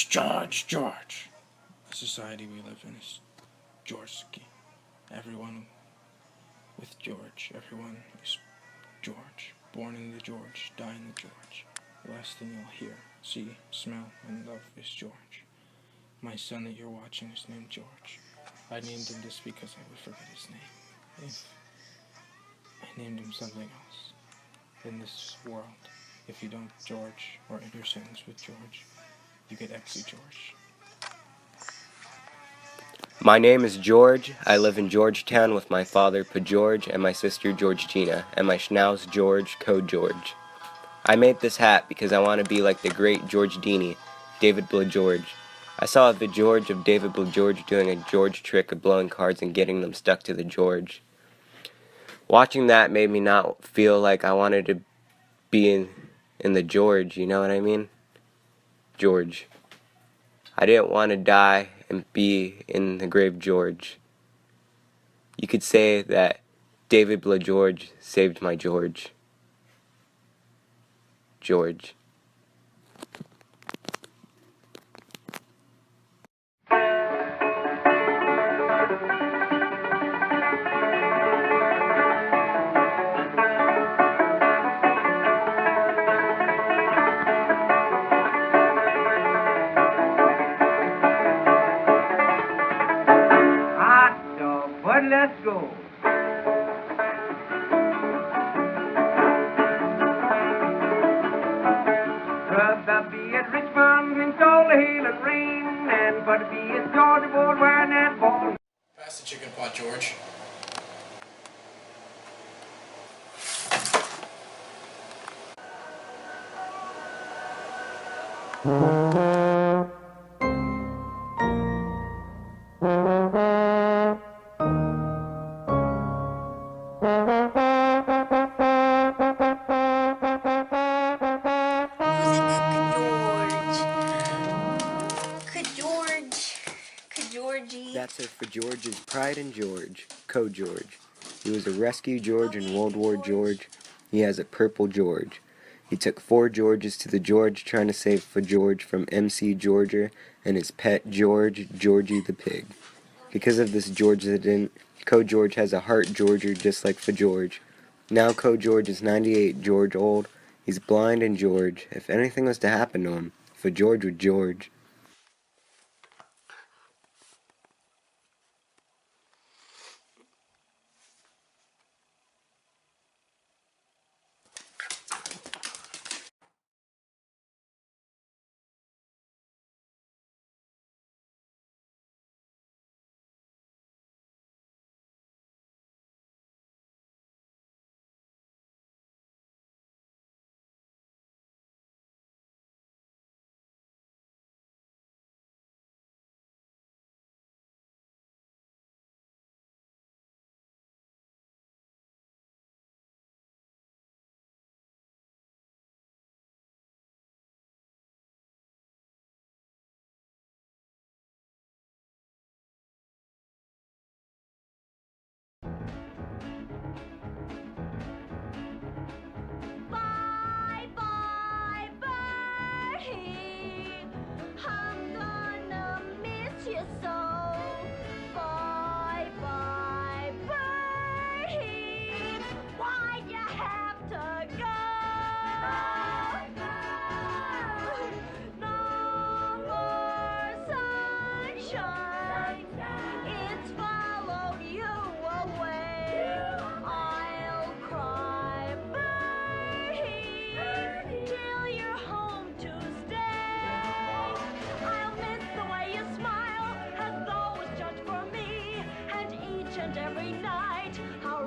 George. The society we live in is Georgesky. Everyone with George. Everyone is George. Born in the George, die in the George. The last thing you'll hear, see, smell, and love is George. My son that you're watching is named George. I named him this because I would forget his name. If I named him something else in this world, if you don't George or end your sentence with George, you get Exy George. My name is George. I live in Georgetown with my father, PaGeorge, and my sister, Georgina, and my schnauz, George, Code George. I made this hat because I want to be like the great George Dini, David BlaGeorge. I saw the George of David BlaGeorge doing a George trick of blowing cards and getting them stuck to the George. Watching that made me not feel like I wanted to be in the George, you know what I mean? George. I didn't want to die and be in the grave George. You could say that David BlaGeorge saved my George. George. But let's go. Brother be at Richmond and all the hail and rain, and but be at Georgia board wearing that ball. Pass the chicken pot, George. That's it for George's Pride and George, Code George. He was a rescue George in World War George. He has a purple George. He took 4 Georges to the George trying to save FaGeorge from MC Georgia and his pet George, Georgie the pig. Because of this George incident, Code George has a heart Georger just like FaGeorge. Now Code George is 98 George old. He's blind and George. If anything was to happen to him, FaGeorge would George. Bye, bye, Bertie. I'm gonna miss you so. Bye, bye, Bertie. Why'd you have to go? No more sunshine. It's followed you away. I'll cry, till you're home to stay. I'll miss the way you smile, as though it's just for me, and each and every night, how